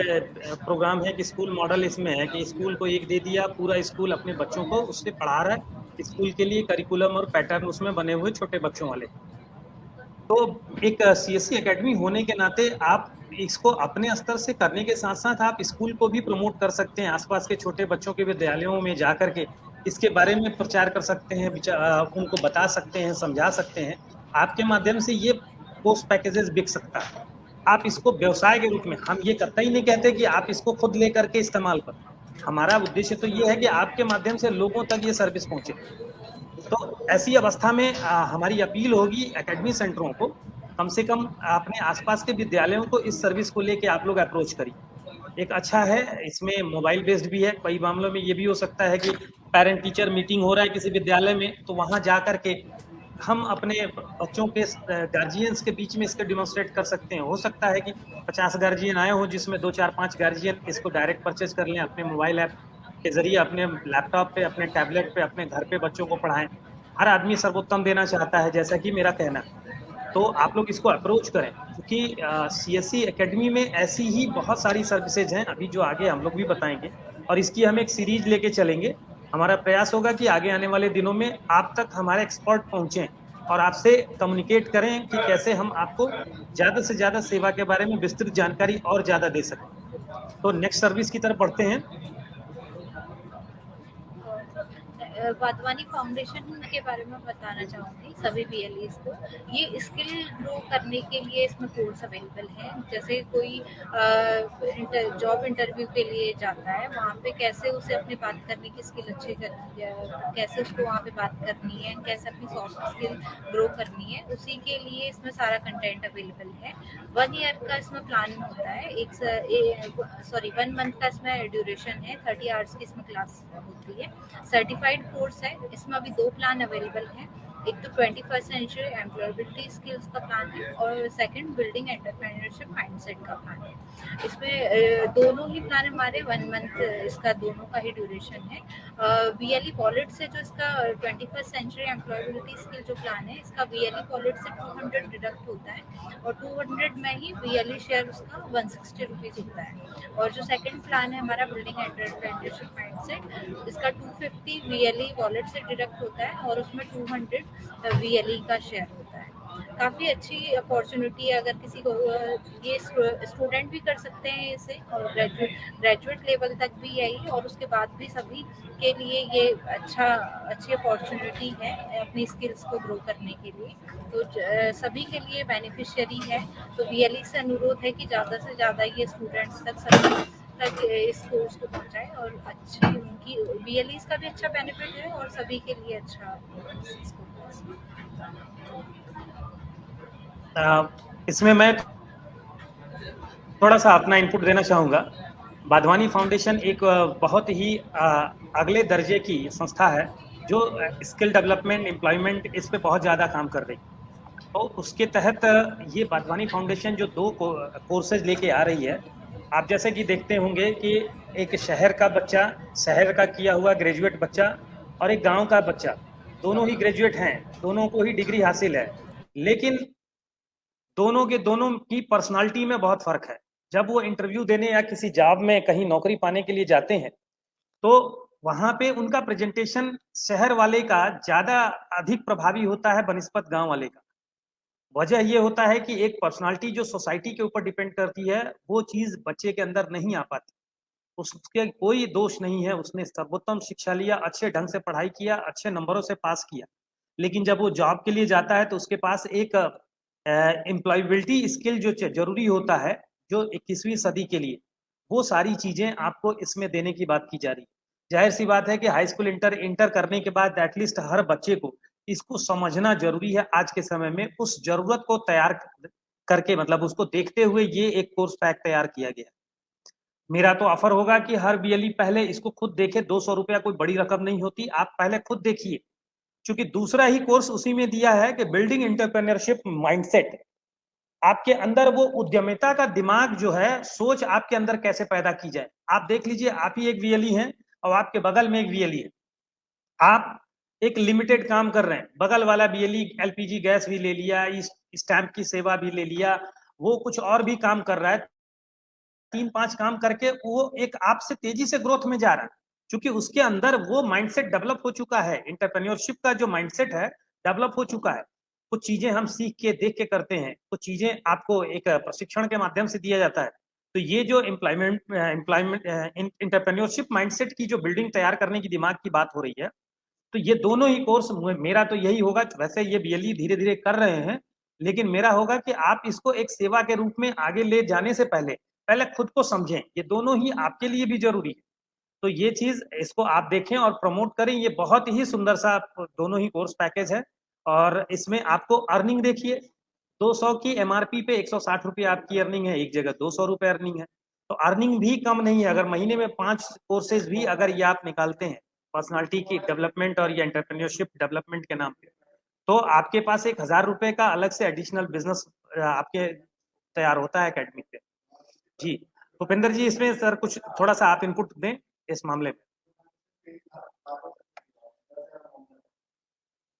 प्रोग्राम है कि स्कूल मॉडल इसमें है कि स्कूल को एक दे दिया, पूरा स्कूल अपने बच्चों को उससे पढ़ा रहा है। स्कूल के लिए करिकुलम और पैटर्न उसमें बने हुए छोटे बच्चों वाले। तो एक CSE एकेडमी होने के नाते आप इसको अपने स्तर से करने के साथ साथ आप स्कूल को भी प्रमोट कर सकते हैं। आसपास के छोटे बच्चों के विद्यालयों में जा करके इसके बारे में प्रचार कर सकते हैं, उनको बता सकते हैं, समझा सकते हैं। आपके माध्यम से ये पोस्ट पैकेजेस बिक सकता है। आप इसको व्यवसाय के रूप में, हम ये कतई नहीं कहते कि आप इसको खुद लेकर के इस्तेमाल करें। हमारा उद्देश्य तो ये है कि आपके माध्यम से लोगों तक ये सर्विस पहुंचे। तो ऐसी अवस्था में हमारी अपील होगी एकेडमी सेंटरों को, कम से कम अपने आसपास के विद्यालयों को इस सर्विस को लेके आप लोग अप्रोच करिए। एक अच्छा है, इसमें मोबाइल बेस्ड भी है। कई मामलों में ये भी हो सकता है कि पेरेंट टीचर मीटिंग हो रहा है किसी विद्यालय में, तो वहाँ जा करके हम अपने बच्चों के गार्जियंस के बीच में इसको डिमॉन्स्ट्रेट कर सकते हैं। हो सकता है कि 50 गार्जियन आए हों जिसमें 2, 4, 5 गार्जियन इसको डायरेक्ट परचेज कर लें, अपने मोबाइल ऐप के जरिए, अपने लैपटॉप पे, अपने टैबलेट पे, अपने घर पे बच्चों को पढ़ाएं। हर आदमी सर्वोत्तम देना चाहता है, जैसा कि मेरा कहना है। तो आप लोग इसको अप्रोच करें, क्योंकि CSE एकेडमी में ऐसी ही बहुत सारी सर्विसेज हैं अभी जो आगे हम लोग भी बताएंगे, और इसकी हम एक सीरीज लेके चलेंगे। हमारा प्रयास होगा कि आगे आने वाले दिनों में आप तक हमारे एक्सपर्ट पहुंचे और आपसे कम्युनिकेट करें कि कैसे हम आपको ज़्यादा से ज़्यादा सेवा के बारे में विस्तृत जानकारी और ज़्यादा दे सकें। तो नेक्स्ट सर्विस की तरफ बढ़ते हैं। वाधवानी फाउंडेशन के बारे में बताना चाहूँगी सभी BLEs को। ये स्किल ग्रो करने के लिए इसमें कोर्स अवेलेबल है। जैसे कोई जॉब इंटरव्यू के लिए जाता है, वहाँ पे कैसे उसे अपनी बात करने की स्किल अच्छी करनी है, कैसे उसको वहाँ पे बात करनी है, कैसे अपनी सॉफ्ट स्किल ग्रो करनी है, उसी के लिए इसमें सारा कंटेंट अवेलेबल है। 1 ईयर का इसमें प्लान होता है, 1 मंथ का इसमें ड्यूरेशन है, 30 आवर्स की इसमें क्लास होती है। सर्टिफाइड कोर्स है। इसमें अभी 2 प्लान अवेलेबल हैं। एक तो 21st सेंचुरी एम्प्लॉयबिलिटी स्किल्स का प्लान है और सेकंड बिल्डिंग एंटरप्रेन्योरशिप माइंडसेट का प्लान है। इसमें दोनों ही प्लान हमारे 1 मंथ इसका दोनों का ही ड्यूरेशन है। BLE वॉलेट से जो इसका 21st सेंचुरी एम्प्लॉयबिलिटी स्किल जो प्लान है, इसका BLE वॉलेट से 200 डिडक्ट होता है और 200 में ही BLE शेयर उसका 160 रुपीज़ होता है। और जो सेकंड प्लान है हमारा बिल्डिंग एंटरप्रेन्योरशिप माइंडसेट, इसका 250 BLE वॉलेट से डिडक्ट होता है और उसमें 200 BLE का शेयर होता है। काफ़ी अच्छी अपॉर्चुनिटी है, अगर किसी को ये स्टूडेंट भी कर सकते हैं इसे, और ग्रेजुएट लेवल तक भी यही, और उसके बाद भी सभी के लिए ये अच्छी अपॉर्चुनिटी है अपनी स्किल्स को ग्रो करने के लिए। तो सभी के लिए बेनिफिशियरी है। तो BLE से अनुरोध है कि ज़्यादा से ज़्यादा ये स्टूडेंट्स तक इस कोर्स को पहुंचाएं और अच्छी उनकी BLEs का भी अच्छा बेनिफिट है और सभी के लिए अच्छा इसमें मैं थोड़ा सा अपना इनपुट देना चाहूँगा। वाधवानी फाउंडेशन एक बहुत ही अगले दर्जे की संस्था है जो स्किल डेवलपमेंट, एम्प्लॉयमेंट, इस पे बहुत ज़्यादा काम कर रही है। तो उसके तहत ये वाधवानी फाउंडेशन जो 2 कोर्सेज लेके आ रही है, आप जैसे कि देखते होंगे कि एक शहर का बच्चा, शहर का किया हुआ ग्रेजुएट बच्चा, और एक गांव का बच्चा, दोनों ही ग्रेजुएट हैं, दोनों को ही डिग्री हासिल है, लेकिन दोनों की पर्सनालिटी में बहुत फर्क है। जब वो इंटरव्यू देने या किसी जॉब में कहीं नौकरी पाने के लिए जाते हैं, तो वहां पे उनका प्रेजेंटेशन शहर वाले का ज्यादा अधिक प्रभावी होता है बनिस्पत गांव वाले का। वजह ये होता है कि एक पर्सनालिटी जो सोसाइटी के ऊपर डिपेंड करती है, वो चीज बच्चे के अंदर नहीं आ पाती। उसके कोई दोष नहीं है, उसने सर्वोत्तम शिक्षा लिया, अच्छे ढंग से पढ़ाई किया, अच्छे नंबरों से पास किया, लेकिन जब वो जॉब के लिए जाता है तो उसके पास एक एम्प्लॉयबिलिटी स्किल जो जरूरी होता है, जो 21वीं सदी के लिए, वो सारी चीजें आपको इसमें देने की बात की जा रही है। जाहिर सी बात है कि हाई स्कूल इंटर करने के बाद एटलीस्ट हर बच्चे को इसको समझना जरूरी है आज के समय में। उस जरूरत को तैयार करके, मतलब उसको देखते हुए ये एक कोर्स पैक तैयार किया गया। मेरा तो ऑफर होगा कि हर BLE पहले इसको खुद देखे। 200 रुपया कोई बड़ी रकम नहीं होती, आप पहले खुद देखिए, क्योंकि दूसरा ही कोर्स उसी में दिया है कि बिल्डिंग एंटरप्रेन्योरशिप माइंडसेट। आपके अंदर वो उद्यमिता का दिमाग जो है, सोच आपके अंदर कैसे पैदा की जाए। आप देख लीजिए, आप ही एक BLE हैं और आपके बगल में एक BLE है, आप एक लिमिटेड काम कर रहे हैं, बगल वाला BLE LPG गैस भी ले लिया, स्टैंप की सेवा भी ले लिया, वो कुछ और भी काम कर रहा है, 3-5 काम करके वो एक आपसे तेजी से ग्रोथ में जा रहा है, क्योंकि उसके अंदर वो माइंडसेट डेवलप हो चुका है। एंटरप्रेन्योरशिप का जो माइंडसेट है डेवलप हो चुका है। कुछ चीजें हम सीख के देख के करते हैं, कुछ चीजें आपको एक प्रशिक्षण के माध्यम से दिया जाता है। तो ये जो एम्प्लॉयमेंट एंटरप्रेन्योरशिप माइंडसेट की जो बिल्डिंग तैयार करने की दिमाग की बात हो रही है, तो ये दोनों ही कोर्स, मेरा तो यही होगा। वैसे ये BLE धीरे धीरे कर रहे हैं, लेकिन मेरा होगा कि आप इसको एक सेवा के रूप में आगे ले जाने से पहले खुद को समझें। ये दोनों ही आपके लिए भी जरूरी है, तो ये चीज इसको आप देखें और प्रमोट करें। ये बहुत ही सुंदर सा दोनों ही कोर्स पैकेज है, और इसमें आपको अर्निंग देखिए, 200 की MRP पे 160 रुपये आपकी अर्निंग है, एक जगह 200 रुपये अर्निंग है। तो अर्निंग भी कम नहीं है। अगर महीने में 5 कोर्सेज भी अगर ये आप निकालते हैं पर्सनालिटी की डेवलपमेंट और ये एंटरप्रेन्योरशिप डेवलपमेंट के नाम पे, तो आपके पास 1,000 रुपये का अलग से एडिशनल बिजनेस आपके तैयार होता है अकेडमी पे। जी भूपेंद्र जी, इसमें सर कुछ थोड़ा सा आप इनपुट दें इस मामले में।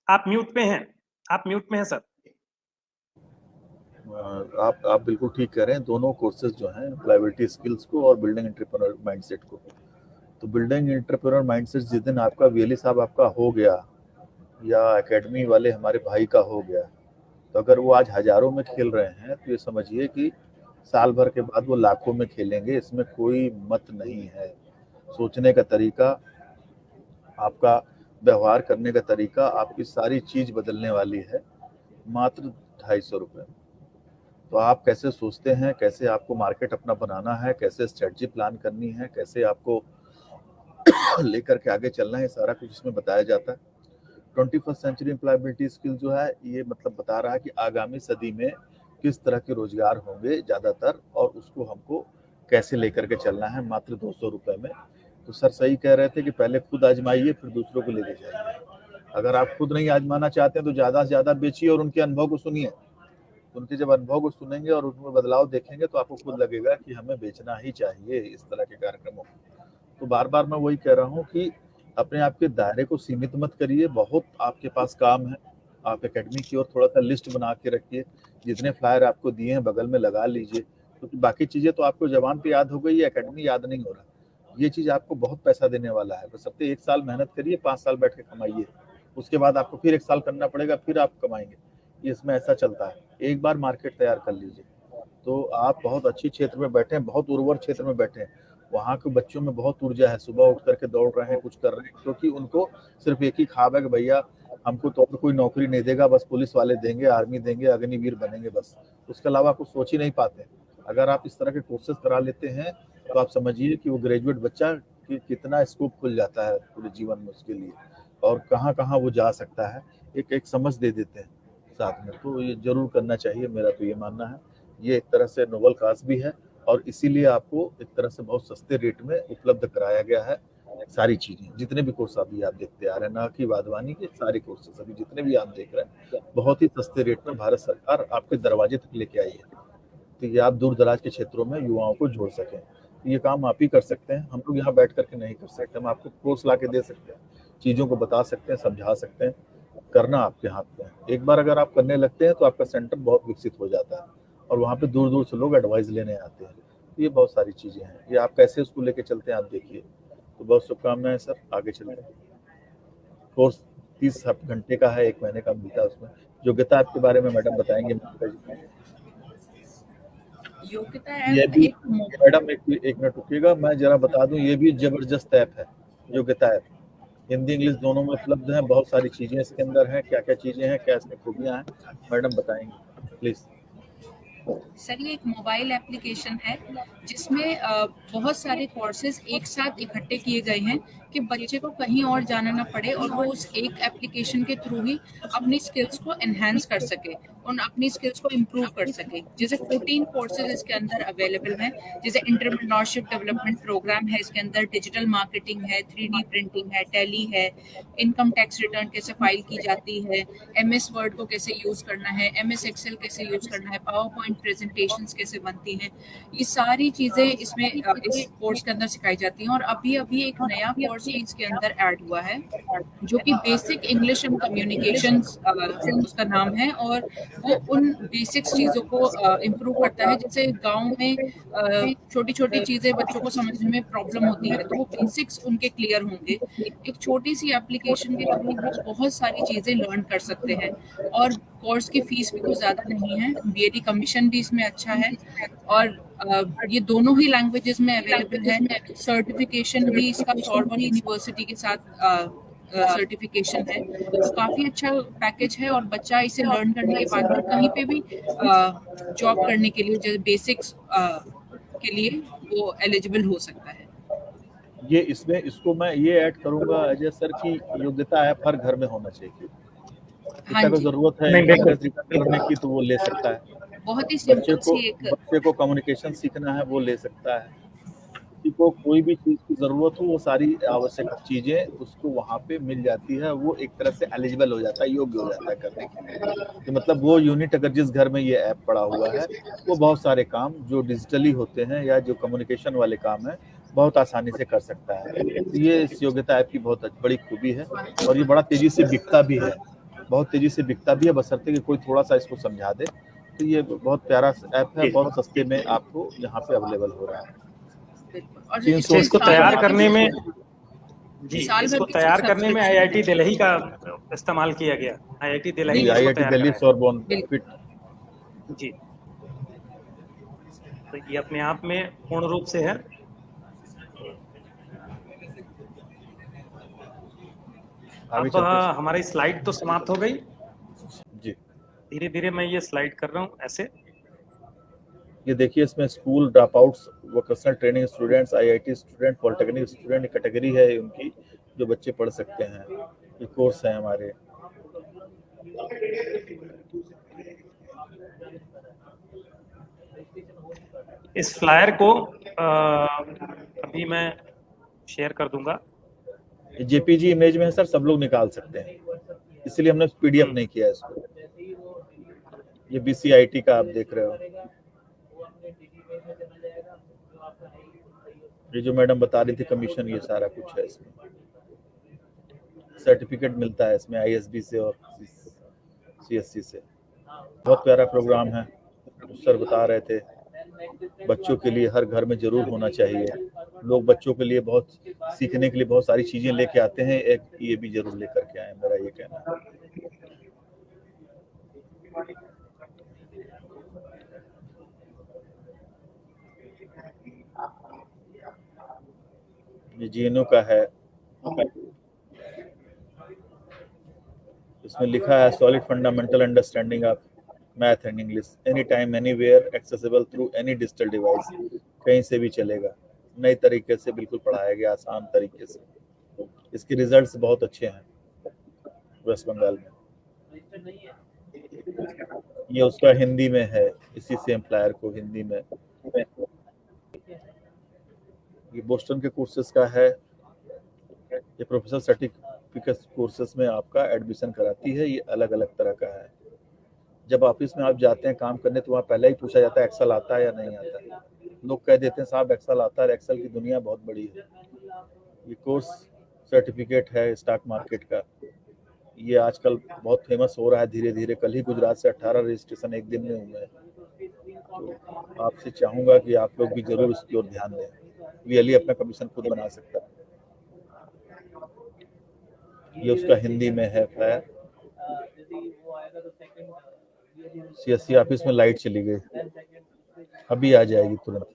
आप म्यूट पे हैं, आप म्यूट में हैं सर। आप बिल्कुल ठीक कह रहे हैं। दोनों कोर्सेज जो हैं, एम्प्लॉयबिलिटी स्किल्स को और बिल्डिंग एंटरप्रेन्योर माइंडसेट को, तो बिल्डिंग एंटरप्रेन्योर माइंडसेट जिस दिन आपका वीएलई साहब आपका हो गया या एकेडमी वाले हमारे भाई का हो गया, तो अगर वो आज हजारों में खेल रहे हैं तो ये समझिए कि साल भर के बाद वो लाखों में खेलेंगे। इसमें कोई मत नहीं है। सोचने का तरीका, आपका व्यवहार करने का तरीका, आपकी सारी चीज बदलने वाली है मात्र 250 रुपये। तो आप कैसे सोचते हैं, कैसे आपको मार्केट अपना बनाना है, कैसे स्ट्रेटजी प्लान करनी है, कैसे आपको लेकर के आगे चलना है, सारा कुछ इसमें बताया जाता है। 21st सेंचुरी एम्प्लॉयबिलिटी स्किल जो है ये मतलब बता रहा है कि आगामी सदी में किस तरह के रोजगार होंगे ज्यादातर, और उसको हमको कैसे लेकर के चलना है मात्र 200 रुपये में। तो सर सही कह रहे थे कि पहले खुद आजमाइए फिर दूसरों को लेके जाइए। अगर आप खुद नहीं आजमाना चाहते हैं तो ज्यादा से ज्यादा बेचिए और उनके अनुभव को सुनिए। उनके जब अनुभव को सुनेंगे और उनमें बदलाव देखेंगे तो आपको खुद लगेगा कि हमें बेचना ही चाहिए इस तरह के कार्यक्रमों को। तो बार बार मैं वही कह रहा हूँ कि अपने आप के दायरे को सीमित मत करिए। बहुत आपके पास काम है, आप एकेडमी की ओर थोड़ा सा लिस्ट बना के रखिए। जितने फ्लायर आपको दिए हैं बगल में लगा लीजिए, क्योंकि बाकी चीजें तो आपको जबान पे याद हो गई है, एकेडमी याद नहीं हो रहा। ये चीज आपको बहुत पैसा देने वाला है। बस हफ्ते 1 साल मेहनत करिए, 5 साल बैठ के कमाइए, उसके बाद आपको फिर 1 साल करना पड़ेगा, फिर आप कमाएंगे। इसमें ऐसा चलता है। एक बार मार्केट तैयार कर लीजिए तो आप बहुत अच्छी क्षेत्र में बैठे हैं, बहुत उर्वर क्षेत्र में बैठे हैं। वहाँ के बच्चों में बहुत ऊर्जा है, सुबह उठ करके दौड़ रहे हैं, कुछ कर रहे हैं, क्योंकि उनको सिर्फ एक ही ख्वाब है कि भैया हमको तो कोई नौकरी नहीं देगा, बस पुलिस वाले देंगे, आर्मी देंगे, अग्निवीर बनेंगे, बस उसके अलावा कुछ सोच ही नहीं पाते। अगर आप इस तरह के कोर्सेज करा लेते हैं तो आप समझिए कि वो ग्रेजुएट बच्चा कि कितना स्कोप खुल जाता है पूरे जीवन में उसके लिए, और कहाँ कहाँ वो जा सकता है, एक समझ दे देते हैं साथ में। तो ये जरूर करना चाहिए, मेरा तो ये मानना है। ये एक तरह से नोबल काज भी है और इसीलिए आपको एक तरह से बहुत सस्ते रेट में उपलब्ध कराया गया है सारी चीजें। जितने भी कोर्स अभी आप देखते आ रहे हैं, ना कि वाधवानी के सारे कोर्सेज अभी जितने भी आप देख रहे हैं, बहुत ही सस्ते रेट में भारत सरकार आपके दरवाजे तक लेके आई है। तो ये आप दूर दराज के क्षेत्रों में युवाओं को जोड़ सकें, ये काम आप ही कर सकते हैं। हम लोग यहाँ बैठ करके नहीं कर सकते। हम आपको कोर्स ला के दे सकते हैं, चीजों को बता सकते हैं, समझा सकते हैं, करना आपके हाथ में है। एक बार अगर आप करने लगते हैं तो आपका सेंटर बहुत विकसित हो जाता है और वहाँ पे दूर दूर से लोग एडवाइस लेने आते हैं। ये बहुत सारी चीजें हैं, ये आप कैसे उसको लेके चलते हैं आप देखिए। तो बहुत शुभकामनाएं सर, आगे चलते हैं। कोर्स 30 घंटे का है, 1 महीने का मिलता है। उसमें योग्यता आपके बारे में मैडम बताएंगे। योग्यता ये भी मैडम एक मिनट रुकिएगा, मैं जरा बता दूं, ये भी जबरदस्त ऐप है योग्यता ऐप। हिंदी इंग्लिश दोनों में उपलब्ध है। बहुत सारी चीजें इसके अंदर हैं, क्या क्या चीजें हैं, क्या इसमें खूबियां हैं, मैडम बताएंगे प्लीज। सर ये एक मोबाइल एप्लीकेशन है जिसमें बहुत सारे कोर्सेज एक साथ इकट्ठे किए गए हैं कि बच्चे को कहीं और जाना ना पड़े और वो उस एक एप्लीकेशन के थ्रू ही अपनी स्किल्स को एनहांस कर सके और अपनी स्किल्स को इम्प्रूव कर सके। जैसे 14 कोर्सेज इसके अंदर अवेलेबल हैं, जैसे एंटरप्रेन्योरशिप डेवलपमेंट प्रोग्राम है, इसके अंदर डिजिटल मार्केटिंग है, 3D प्रिंटिंग है, टैली है, इनकम टैक्स रिटर्न कैसे फाइल की जाती है, MS वर्ड को कैसे यूज करना है, MS एक्सेल कैसे यूज करना है, पावर पॉइंट प्रेजेंटेशंस कैसे बनती हैं, ये सारी चीजें इसमें इस कोर्स के अंदर सिखाई जाती हैं। और अभी अभी एक नया कोर्स इसके अंदर ऐड हुआ है जो कि बेसिक इंग्लिश एंड कम्युनिकेशन उसका नाम है, और वो उन बेसिक्स चीजों को इम्प्रूव करता है। जैसे गांव में छोटी छोटी चीजें बच्चों को समझने में प्रॉब्लम होती है तो वो बेसिक्स उनके क्लियर होंगे। एक छोटी सी एप्लीकेशन के थ्रू वो बहुत सारी चीजें लर्न कर सकते हैं और कोर्स की फीस भी कुछ ज्यादा नहीं है। BEd कमीशन भी इसमें अच्छा है और ये दोनों ही लैंग्वेजेस में अवेलेबल है। सर्टिफिकेशन भी इसका सॉर्बन यूनिवर्सिटी के साथ सर्टिफिकेशन है, तो काफी अच्छा पैकेज है और बच्चा इसे लर्न करने के बाद में कहीं पे भी जॉब करने के लिए जैसे बेसिक्स के लिए वो एलिजिबल हो सकता है। ये इसमें इसको मैं ये ऐड करूंगा अजय सर की योग्यता है हर घर में होना चाहिए। हाँ को जरूरत है करने की तो वो ले सकता है। बहुत ही सिंपल सी एक बच्चे को कम्युनिकेशन सीखना है वो ले सकता है। किसी को कोई भी चीज की जरूरत हो वो सारी आवश्यक चीजें उसको वहाँ पे मिल जाती है। वो एक तरह से एलिजिबल हो जाता है, योग्य हो जाता है करने के लिए। तो मतलब वो यूनिट अगर जिस घर में ये ऐप पड़ा हुआ है वो बहुत सारे काम जो डिजिटली होते हैं या जो कम्युनिकेशन वाले काम है बहुत आसानी से कर सकता है। ये इस योग्यता ऐप की बहुत बड़ी खूबी है और ये बड़ा तेजी से बिकता भी है, बहुत तेजी से बिकता भी है, बशर्ते कि कोई थोड़ा सा इसको समझा दे तो ये बहुत प्यारा ऐप है, जी। बहुत सस्ते में आपको यहाँ पे अवेलेबल हो रहा है। बिल्कुल। और 300 इसको साल तैयार भर करने की में भी- जी, साल भर इसको की तैयार करने में सब्सक्रिप्शन IIT दिल्ली का इस्तेमाल किया गया। IIT दिल्ली जी, ने इसको IIT तैयार दिल्ली कराया। सोरबोन बिल्कुल। फिट। जी, तो ये अपने आप में पूर्ण रूप से है। आगे अब चलते हैं। हमारी स्लाइड तो समाप्त हो गई। जी, धीरे-धीरे मैं ये स्लाइड कर रहा हूँ ऐसे। ये देखिए इसमें school drop outs, vocational training students, IIT student, polytechnic student category है उनकी, जो बच्चे पढ़ सकते हैं। ये कोर्स है हमारे। इस फ्लायर को अभी मैं शेयर कर दूंगा। JPG इमेज में है सर, सब लोग निकाल सकते हैं, इसलिए हमने PDF नहीं किया इसको। ये BCIT का आप देख रहे हो, ये जो मैडम बता रही थी कमीशन, ये सारा कुछ है इसमें। सर्टिफिकेट मिलता है इसमें ISB से और CSC से। बहुत प्यारा प्रोग्राम है, सर बता रहे थे, बच्चों के लिए हर घर में जरूर होना चाहिए। लोग बच्चों के लिए बहुत सीखने के लिए बहुत सारी चीजें लेके आते हैं, एक ये भी जरूर लेकर के आए, मेरा ये कहना है। ये GNU का है, इसमें लिखा है solid fundamental understanding of math and English, any time anywhere, accessible through any digital device, कहीं से भी चलेगा। नई तरीके से बिल्कुल पढ़ाया गया, आसान तरीके से। इसके रिजल्ट्स बहुत अच्छे हैं वेस्ट बंगाल में। ये उसका हिंदी में है, इसी सेम फ्लायर को हिंदी में। ये बोस्टन के कोर्सेज का है, ये प्रोफेसर सर्टिफिकेट कोर्सेज में आपका एडमिशन कराती है। ये अलग अलग तरह का है। जब ऑफिस में आप जाते हैं काम करने तो वहाँ पहले ही पूछा जाता है एक्सेल आता है या नहीं आता है। लोग कह देते हैं साहब एक्सेल आता है, एक्सेल की दुनिया बहुत बड़ी है। ये कोर्स सर्टिफिकेट है स्टॉक मार्केट का, ये आजकल बहुत फेमस हो रहा है धीरे धीरे। कल ही गुजरात से 18 रजिस्ट्रेशन एक दिन में हुए हैं। तो आपसे चाहूंगा कि आप लोग भी जरूर इसकी ओर ध्यान दें। वीएलई अपना कमीशन खुद बना सकता है। ये उसका हिंदी में है फ्लायर। CSC ऑफिस में लाइट चली गई, अभी आ जाएगी तुरंत।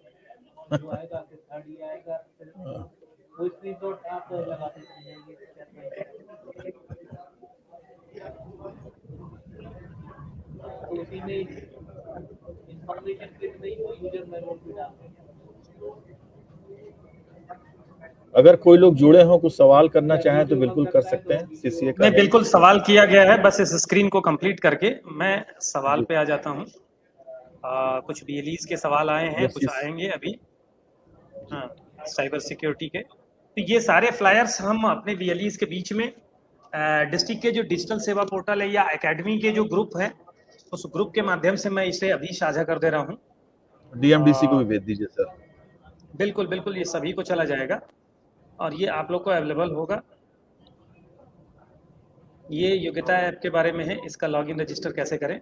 अगर कोई लोग जुड़े हों, कुछ सवाल करना चाहें तो बिल्कुल कर सकते हैं। CCA का नहीं, बिल्कुल सवाल किया गया है, बस इस स्क्रीन को कंप्लीट करके मैं सवाल पे आ जाता हूँ। कुछ BLEs के सवाल आए हैं, कुछ आएंगे अभी। हाँ, साइबर सिक्योरिटी के। तो ये सारे फ्लायर्स हम अपने VLEs के बीच में डिस्ट्रिक्ट के जो डिजिटल सेवा पोर्टल है या एकेडमी के जो ग्रुप है, उस ग्रुप के माध्यम से मैं इसे अभी साझा कर दे रहा हूँ। DMDC को भी भेज दीजिए सर। बिल्कुल बिल्कुल, ये सभी को चला जाएगा और ये आप लोग को अवेलेबल होगा। ये योग्यता ऐप के बारे में है, इसका लॉगिन रजिस्टर कैसे करें।